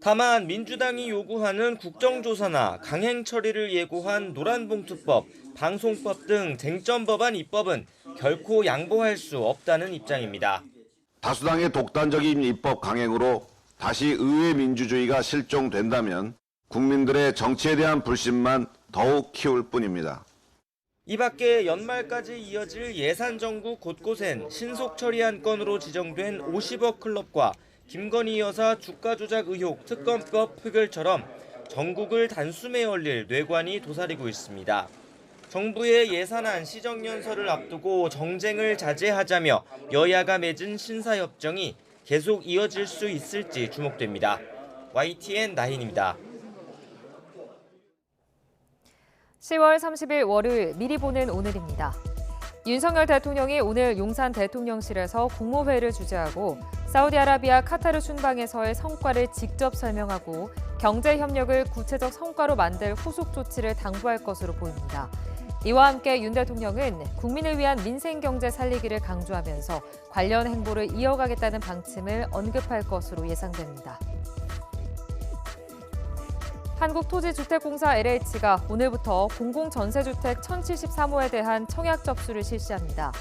다만 민주당이 요구하는 국정조사나 강행 처리를 예고한 노란봉투법, 방송법 등 쟁점 법안 입법은 결코 양보할 수 없다는 입장입니다. 다수당의 독단적인 입법 강행으로 다시 의회 민주주의가 실종된다면 국민들의 정치에 대한 불신만 더욱 키울 뿐입니다. 이 밖에 연말까지 이어질 예산 정국 곳곳엔 신속 처리 안건으로 지정된 50억 클럽과 김건희 여사 주가 조작 의혹 특검법 표결처럼 전국을 단숨에 열릴 뇌관이 도사리고 있습니다. 정부의 예산안 시정연설을 앞두고 정쟁을 자제하자며 여야가 맺은 신사협정이 계속 이어질 수 있을지 주목됩니다. YTN 나인입니다. 10월 30일 월요일 미리 보는 오늘입니다. 윤석열 대통령이 오늘 용산 대통령실에서 국무회의를 주재하고 사우디아라비아 카타르 순방에서의 성과를 직접 설명하고 경제 협력을 구체적 성과로 만들 후속 조치를 당부할 것으로 보입니다. 이와 함께 윤 대통령은 국민을 위한 민생 경제 살리기를 강조하면서 관련 행보를 이어가겠다는 방침을 언급할 것으로 예상됩니다. 한국토지주택공사 LH가 오늘부터 공공전세주택 1073호에 대한 청약 접수를 실시합니다.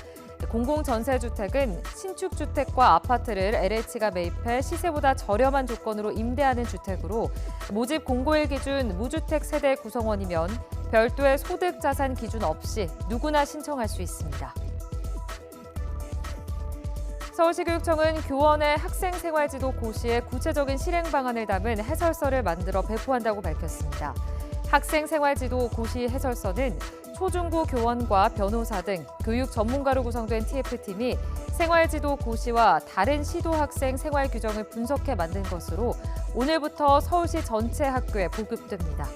공공전세주택은 신축주택과 아파트를 LH가 매입해 시세보다 저렴한 조건으로 임대하는 주택으로 모집 공고일 기준 무주택 세대 구성원이면 별도의 소득 자산 기준 없이 누구나 신청할 수 있습니다. 서울시교육청은 교원의 학생생활지도 고시에 구체적인 실행 방안을 담은 해설서를 만들어 배포한다고 밝혔습니다. 학생생활지도 고시 해설서는 초중고 교원과 변호사 등 교육 전문가로 구성된 TF팀이 생활지도 고시와 다른 시도 학생 생활 규정을 분석해 만든 것으로 오늘부터 서울시 전체 학교에 보급됩니다.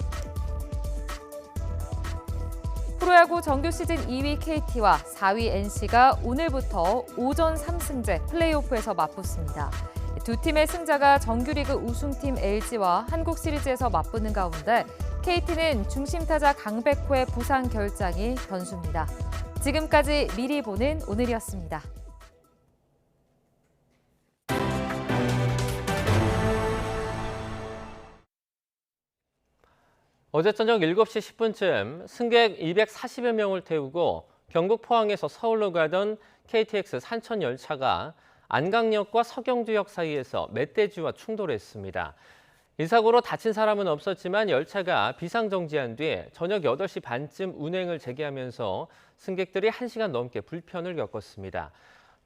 프로야구 정규 시즌 2위 KT와 4위 NC가 오늘부터 오전 3승제 플레이오프에서 맞붙습니다. 두 팀의 승자가 정규리그 우승팀 LG와 한국 시리즈에서 맞붙는 가운데 KT는 중심타자 강백호의 부상 결장이 변수입니다. 지금까지 미리 보는 오늘이었습니다. 어제 저녁 7시 10분쯤 승객 240여 명을 태우고 경북 포항에서 서울로 가던 KTX 산천 열차가 안강역과 서경두역 사이에서 멧돼지와 충돌했습니다. 이 사고로 다친 사람은 없었지만 열차가 비상정지한 뒤 저녁 8시 반쯤 운행을 재개하면서 승객들이 1시간 넘게 불편을 겪었습니다.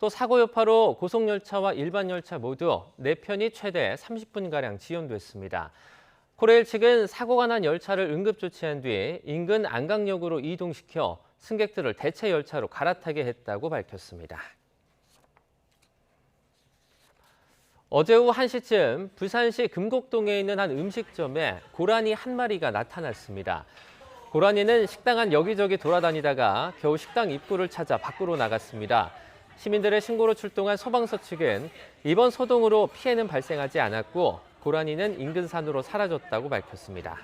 또 사고 여파로 고속열차와 일반 열차 모두 4편이 최대 30분가량 지연됐습니다. 코레일 측은 사고가 난 열차를 응급조치한 뒤 인근 안강역으로 이동시켜 승객들을 대체 열차로 갈아타게 했다고 밝혔습니다. 어제 오후 1시쯤 부산시 금곡동에 있는 한 음식점에 고라니 한 마리가 나타났습니다. 고라니는 식당 안 여기저기 돌아다니다가 겨우 식당 입구를 찾아 밖으로 나갔습니다. 시민들의 신고로 출동한 소방서 측은 이번 소동으로 피해는 발생하지 않았고 고라니는 인근 산으로 사라졌다고 밝혔습니다.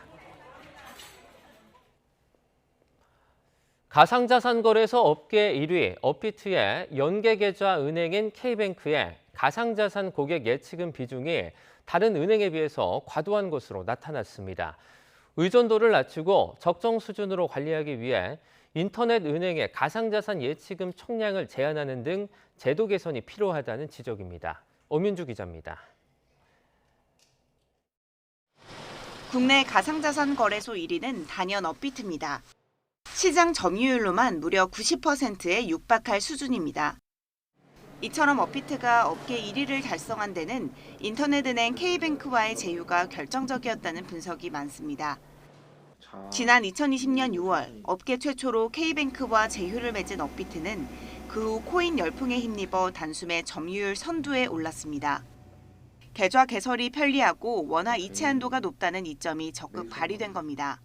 가상자산 거래소 업계 1위 업비트의 연계계좌 은행인 K뱅크의 가상자산 고객 예치금 비중이 다른 은행에 비해서 과도한 것으로 나타났습니다. 의존도를 낮추고 적정 수준으로 관리하기 위해 인터넷 은행의 가상자산 예치금 총량을 제한하는 등 제도 개선이 필요하다는 지적입니다. 오민주 기자입니다. 국내 가상자산 거래소 1위는 단연 업비트입니다. 시장 점유율로만 무려 90%에 육박할 수준입니다. 이처럼 업비트가 업계 1위를 달성한 데는 인터넷은행 K뱅크와의 제휴가 결정적이었다는 분석이 많습니다. 지난 2020년 6월 업계 최초로 K뱅크와 제휴를 맺은 업비트는 그 후 코인 열풍에 힘입어 단숨에 점유율 선두에 올랐습니다. 계좌 개설이 편리하고 원화 이체 한도가 높다는 이점이 적극 발휘된 겁니다.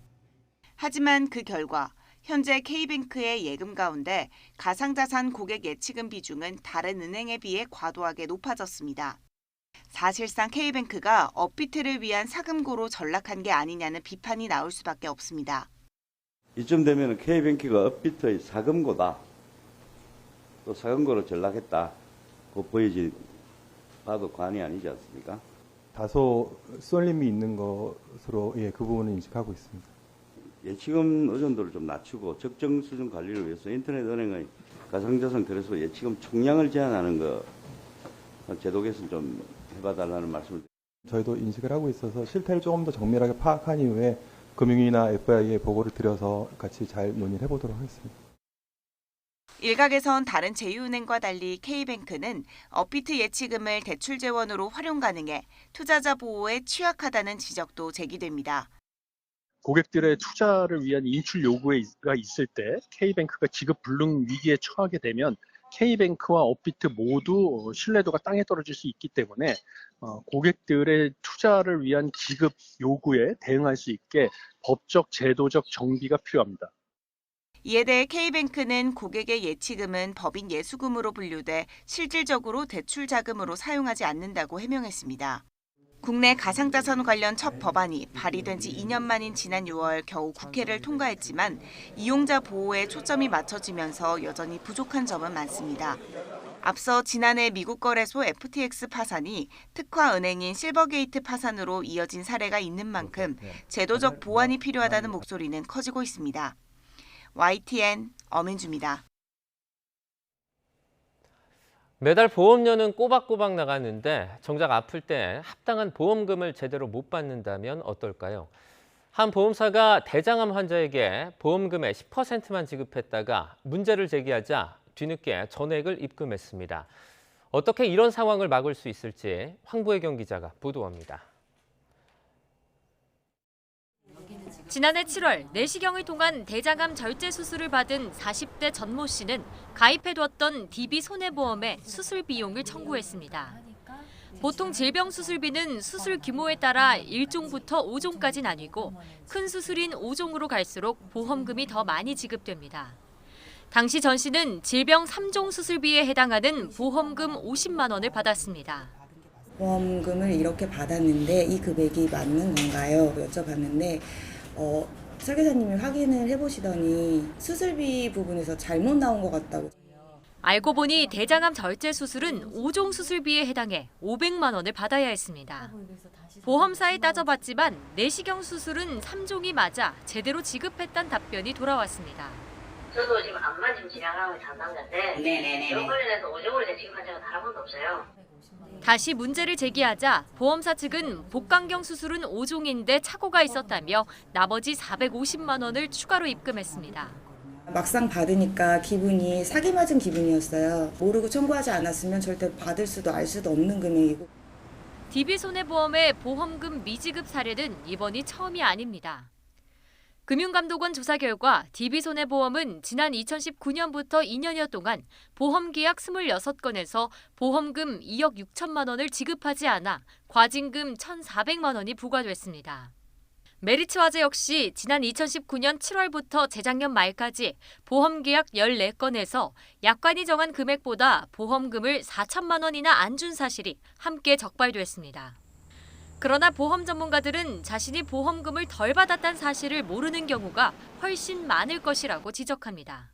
하지만 그 결과 현재 K뱅크의 예금 가운데 가상자산 고객 예치금 비중은 다른 은행에 비해 과도하게 높아졌습니다. 사실상 K뱅크가 업비트를 위한 사금고로 전락한 게 아니냐는 비판이 나올 수밖에 없습니다. 이쯤 되면 K뱅크가 업비트의 사금고다. 또 사금고로 전락했다고 보여지 봐도 과언이 아니지 않습니까? 다소 쏠림이 있는 것으로 그 부분을 인식하고 있습니다. 예치금 의존도를 좀 낮추고 적정 수준 관리를 위해서 인터넷 은행의 가상자산 거래소 예치금 총량을 제한하는 거 제도 개선 좀 해봐달라는 말씀을. 저희도 인식을 하고 있어서 실태를 조금 더 정밀하게 파악한 이후에 금융위나 FI에 보고를 드려서 같이 잘 논의를 해보도록 하겠습니다. 일각에선 다른 제휴은행과 달리 K뱅크는 업비트 예치금을 대출 재원으로 활용 가능해 투자자 보호에 취약하다는 지적도 제기됩니다. 고객들의 투자를 위한 인출 요구가 있을 때 K뱅크가 지급 불능 위기에 처하게 되면 K뱅크와 업비트 모두 신뢰도가 땅에 떨어질 수 있기 때문에 고객들의 투자를 위한 지급 요구에 대응할 수 있게 법적, 제도적 정비가 필요합니다. 이에 대해 K뱅크는 고객의 예치금은 법인 예수금으로 분류돼 실질적으로 대출 자금으로 사용하지 않는다고 해명했습니다. 국내 가상자산 관련 첫 법안이 발의된 지 2년 만인 지난 6월 겨우 국회를 통과했지만 이용자 보호에 초점이 맞춰지면서 여전히 부족한 점은 많습니다. 앞서 지난해 미국 거래소 FTX 파산이 특화 은행인 실버게이트 파산으로 이어진 사례가 있는 만큼 제도적 보완이 필요하다는 목소리는 커지고 있습니다. YTN 엄인주입니다. 매달 보험료는 꼬박꼬박 나가는데 정작 아플 때 합당한 보험금을 제대로 못 받는다면 어떨까요? 한 보험사가 대장암 환자에게 보험금의 10%만 지급했다가 문제를 제기하자 뒤늦게 전액을 입금했습니다. 어떻게 이런 상황을 막을 수 있을지 황보혜경 기자가 보도합니다. 지난해 7월 내시경을 통한 대장암 절제 수술을 받은 40대 전모 씨는 가입해뒀던 DB 손해보험에 수술 비용을 청구했습니다. 보통 질병 수술비는 수술 규모에 따라 1종부터 5종까지 나뉘고 큰 수술인 5종으로 갈수록 보험금이 더 많이 지급됩니다. 당시 전 씨는 질병 3종 수술비에 해당하는 보험금 50만 원을 받았습니다. 보험금을 이렇게 받았는데 이 금액이 맞는 건가요? 여쭤봤는데 설계사님이 확인을 해보시더니 수술비 부분에서 잘못 나온 것 같다고. 알고 보니 대장암 절제 수술은 5종 수술비에 해당해 500만 원을 받아야 했습니다. 보험사에 따져봤지만 내시경 수술은 3종이 맞아 제대로 지급했다는 답변이 돌아왔습니다. 저도 지금 암만 지금 진행하고 있는 담당자인데 이런 관련해서 5종으로 지급한 적은 단 한 번도 없어요. 다시 문제를 제기하자 보험사 측은 복강경 수술은 5종인데 착오가 있었다며 나머지 450만 원을 추가로 입금했습니다. 막상 받으니까 기분이 사기 맞은 기분이었어요. 모르고 청구하지 않았으면 절대 받을 수도 알 수도 없는 금액이고. DB손해보험의 보험금 미지급 사례는 이번이 처음이 아닙니다. 금융감독원 조사 결과 DB손해보험은 지난 2019년부터 2년여 동안 보험계약 26건에서 보험금 2억 6천만 원을 지급하지 않아 과징금 1,400만 원이 부과됐습니다. 메리츠화재 역시 지난 2019년 7월부터 재작년 말까지 보험계약 14건에서 약관이 정한 금액보다 보험금을 4천만 원이나 안 준 사실이 함께 적발됐습니다. 그러나 보험 전문가들은 자신이 보험금을 덜 받았다는 사실을 모르는 경우가 훨씬 많을 것이라고 지적합니다.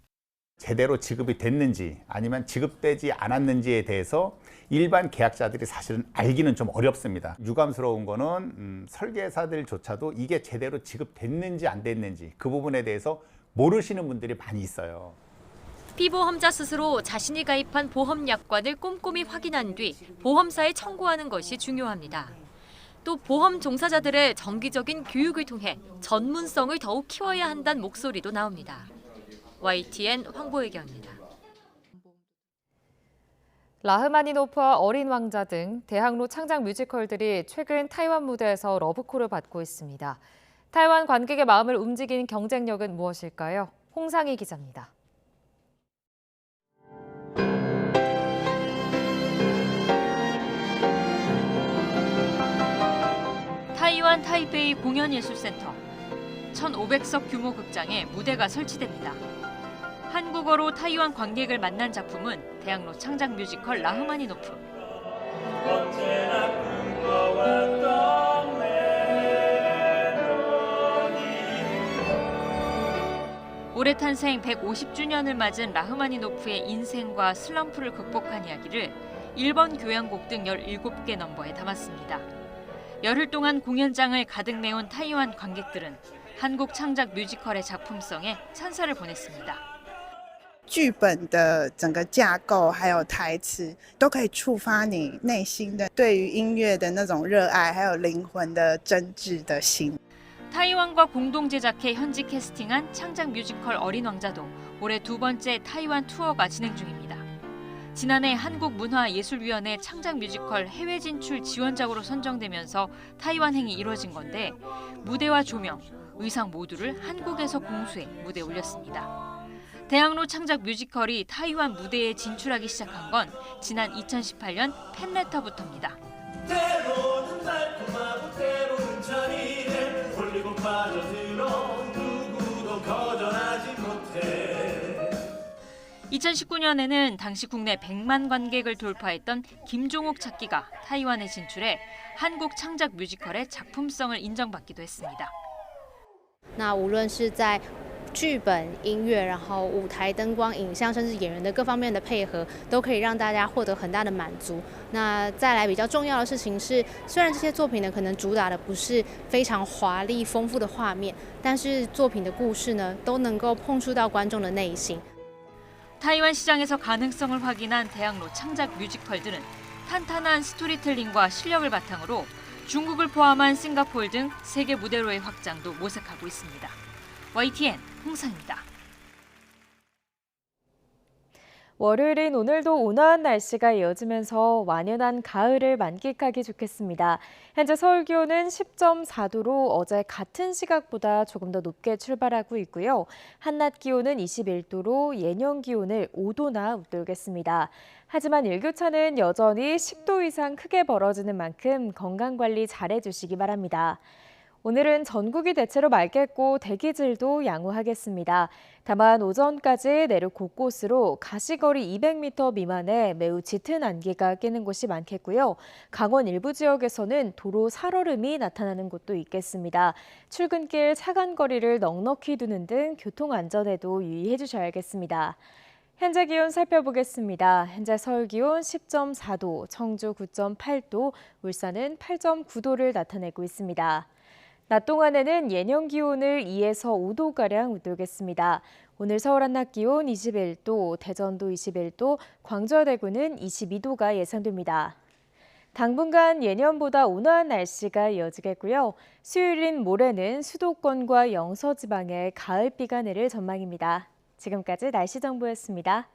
제대로 지급이 됐는지 아니면 지급되지 않았는지에 대해서 일반 계약자들이 사실은 알기는 좀 어렵습니다. 유감스러운 거는 설계사들조차도 이게 제대로 지급됐는지 안 됐는지 그 부분에 대해서 모르시는 분들이 많이 있어요. 피보험자 스스로 자신이 가입한 보험 약관을 꼼꼼히 확인한 뒤 보험사에 청구하는 것이 중요합니다. 또 보험 종사자들의 정기적인 교육을 통해 전문성을 더욱 키워야 한다는 목소리도 나옵니다. YTN 황보혜경입니다. 라흐마니노프와 어린 왕자 등 대학로 창작 뮤지컬들이 최근 타이완 무대에서 러브콜을 받고 있습니다. 타이완 관객의 마음을 움직이는 경쟁력은 무엇일까요? 홍상희 기자입니다. 타이완 타이베이 공연예술센터. 1,500석 규모 극장에 무대가 설치됩니다. 한국어로 타이완 관객을 만난 작품은 대학로 창작 뮤지컬 라흐마니노프. 올해 탄생 150주년을 맞은 라흐마니노프의 인생과 슬럼프를 극복한 이야기를 1번 교향곡 등 17개 넘버에 담았습니다. 열흘 동안 공연장을 가득 메운 타이완 관객들은 한국 창작 뮤지컬의 작품성에 찬사를 보냈습니다. 剧本的整个架构还有台词都可以触发你内心的对于音乐的那种热爱还有灵魂的真挚的心。 타이완과 공동 제작해 현지 캐스팅한 창작 뮤지컬 어린 왕자도 올해 두 번째 타이완 투어가 진행 중입니다. 지난해 한국문화예술위원회 창작 뮤지컬 해외 진출 지원작으로 선정되면서 타이완행이 이뤄진 건데 무대와 조명, 의상 모두를 한국에서 공수해 무대에 올렸습니다. 대학로 창작 뮤지컬이 타이완 무대에 진출하기 시작한 건 지난 2018년 팬레터부터입니다. 때로는 달콤하고 때로는 잔인해 홀리고 빠져들어 누구도 거절하지 못해. 2019년에는 당시 국내 100만 관객을 돌파했던 김종옥 찾기가 타이완에 진출해 한국 창작 뮤지컬의 작품성을 인정받기도 했습니다. 那无论是在 剧本、音乐，然后舞台灯光、影像，甚至演员的各方面的配合，都可以让大家获得很大的满足。那再来比较重要的事情是，虽然这些作品呢可能主打的不是非常华丽丰富的画面，但是作品的故事呢都能够碰触到观众的内心。 타이완 시장에서 가능성을 확인한 대학로 창작 뮤지컬들은 탄탄한 스토리텔링과 실력을 바탕으로 중국을 포함한 싱가포르 등 세계 무대로의 확장도 모색하고 있습니다. YTN 홍상입니다. 월요일인 오늘도 온화한 날씨가 이어지면서 완연한 가을을 만끽하기 좋겠습니다. 현재 서울 기온은 10.4도로 어제 같은 시각보다 조금 더 높게 출발하고 있고요. 한낮 기온은 21도로 예년 기온을 5도나 웃돌겠습니다. 하지만 일교차는 여전히 10도 이상 크게 벌어지는 만큼 건강관리 잘해주시기 바랍니다. 오늘은 전국이 대체로 맑겠고 대기질도 양호하겠습니다. 다만 오전까지 내륙 곳곳으로 가시거리 200m 미만의 매우 짙은 안개가 끼는 곳이 많겠고요. 강원 일부 지역에서는 도로 살얼음이 나타나는 곳도 있겠습니다. 출근길 차간 거리를 넉넉히 두는 등 교통안전에도 유의해 주셔야겠습니다. 현재 기온 살펴보겠습니다. 현재 서울 기온 10.4도, 청주 9.8도, 울산은 8.9도를 나타내고 있습니다. 낮 동안에는 예년 기온을 2에서 5도가량 웃돌겠습니다. 오늘 서울 한낮 기온 21도, 대전도 21도, 광주와 대구는 22도가 예상됩니다. 당분간 예년보다 온화한 날씨가 이어지겠고요. 수요일인 모레는 수도권과 영서지방에 가을비가 내릴 전망입니다. 지금까지 날씨 정보였습니다.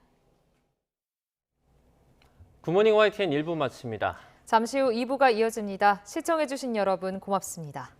굿모닝 YTN 1부 마칩니다. 잠시 후 2부가 이어집니다. 시청해주신 여러분 고맙습니다.